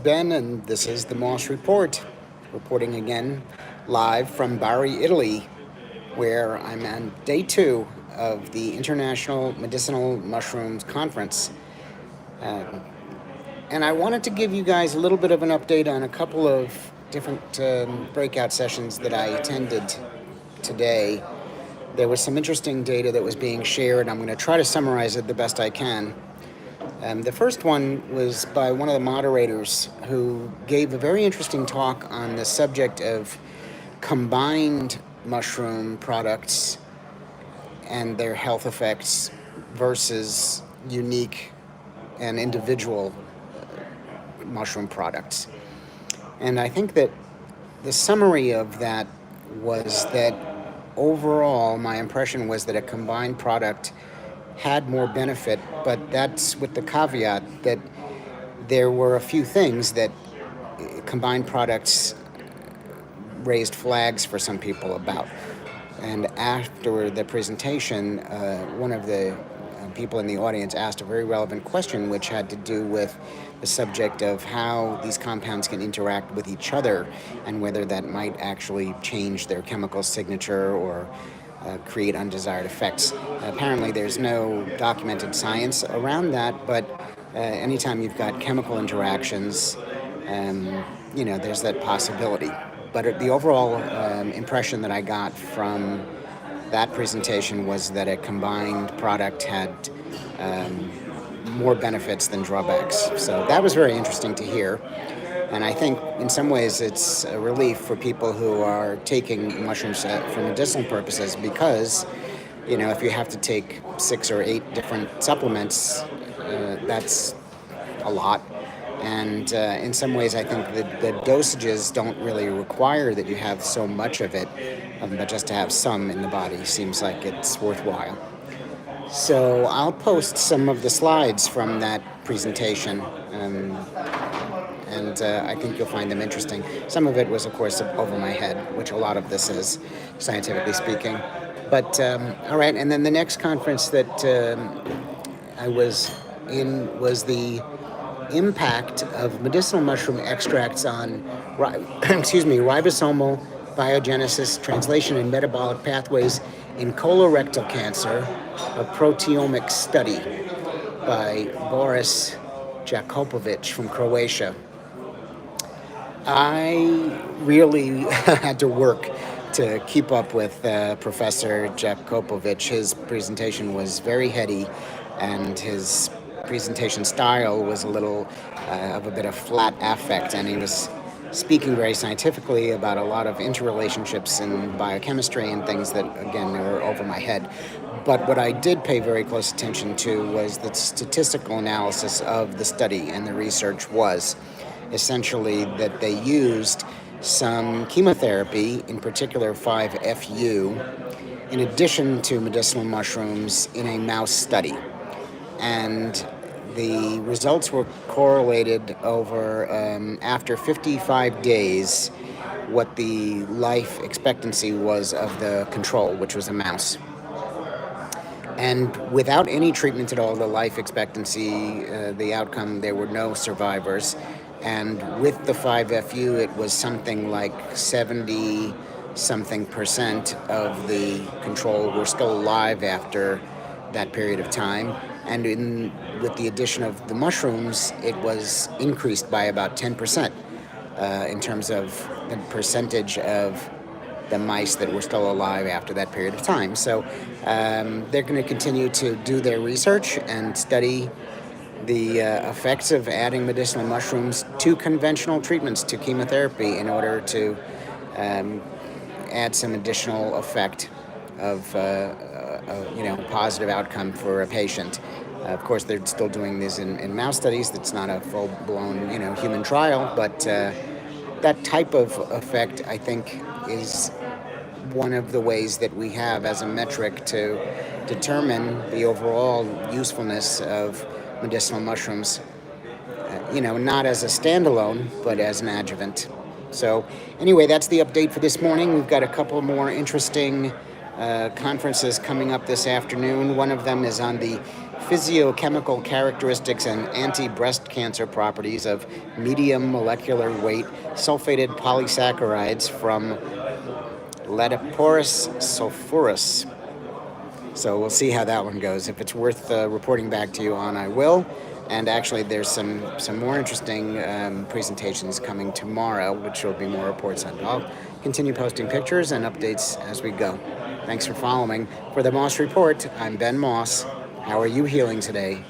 Ben, and this is the Moss Report, reporting again live from Bari, Italy, where I'm on day 2 of the International Medicinal Mushrooms Conference. And I wanted to give you guys a little bit of an update on a couple of different breakout sessions that I attended today. There was some interesting data that was being shared. I'm going to try to summarize it the best I can. The first one was by one of the moderators who gave a very interesting talk on the subject of combined mushroom products and their health effects versus unique and individual mushroom products. And I think that the summary of that was that overall, my impression was that a combined product had more benefit, but that's with the caveat that there were a few things that combined products raised flags for some people about. And after the presentation, one of the people in the audience asked a very relevant question, which had to do with the subject of how these compounds can interact with each other and whether that might actually change their chemical signature or create undesired effects. Apparently, there's no documented science around that, but anytime you've got chemical interactions, there's that possibility. But the overall impression that I got from that presentation was that a combined product had more benefits than drawbacks. So that was very interesting to hear. And I think in some ways it's a relief for people who are taking mushrooms for medicinal purposes because, if you have to take 6 or 8 different supplements, that's a lot. And in some ways I think the dosages don't really require that you have so much of it, but just to have some in the body seems like it's worthwhile. So I'll post some of the slides from that presentation. And I think you'll find them interesting. Some of it was, of course, over my head, which a lot of this is, scientifically speaking. But, all right, and then the next conference that I was in was the impact of medicinal mushroom extracts on, ribosomal biogenesis, translation, and metabolic pathways in colorectal cancer, a proteomics study by Boris Jakopovic from Croatia. I really had to work to keep up with Professor Jakopovic. His presentation was very heady, and his presentation style was a little of a bit of flat affect, and he was speaking very scientifically about a lot of interrelationships in biochemistry and things that, again, were over my head. But what I did pay very close attention to was the statistical analysis of the study, and the research was essentially that they used some chemotherapy, in particular 5-FU, in addition to medicinal mushrooms in a mouse study. And the results were correlated over, after 55 days, what the life expectancy was of the control, which was a mouse. And without any treatment at all, the life expectancy, the outcome, there were no survivors. And with the 5-FU, it was something like 70-something% of the control were still alive after that period of time. And with the addition of the mushrooms, it was increased by about 10% in terms of the percentage of the mice that were still alive after that period of time. So they're going to continue to do their research and study the effects of adding medicinal mushrooms to conventional treatments, to chemotherapy, in order to add some additional effect of positive outcome for a patient. Of course, they're still doing this in mouse studies. That's not a full-blown, human trial, but that type of effect, I think, is one of the ways that we have as a metric to determine the overall usefulness of medicinal mushrooms, not as a standalone, but as an adjuvant. So anyway, that's the update for this morning. We've got a couple more interesting conferences coming up this afternoon. One of them is on the physiochemical characteristics and anti-breast cancer properties of medium molecular weight sulfated polysaccharides from Latiporus sulfurus. So we'll see how that one goes. If it's worth reporting back to you on, I will. And actually, there's some more interesting presentations coming tomorrow, which will be more reports on. I'll continue posting pictures and updates as we go. Thanks for following. For the Moss Report, I'm Ben Moss. How are you healing today?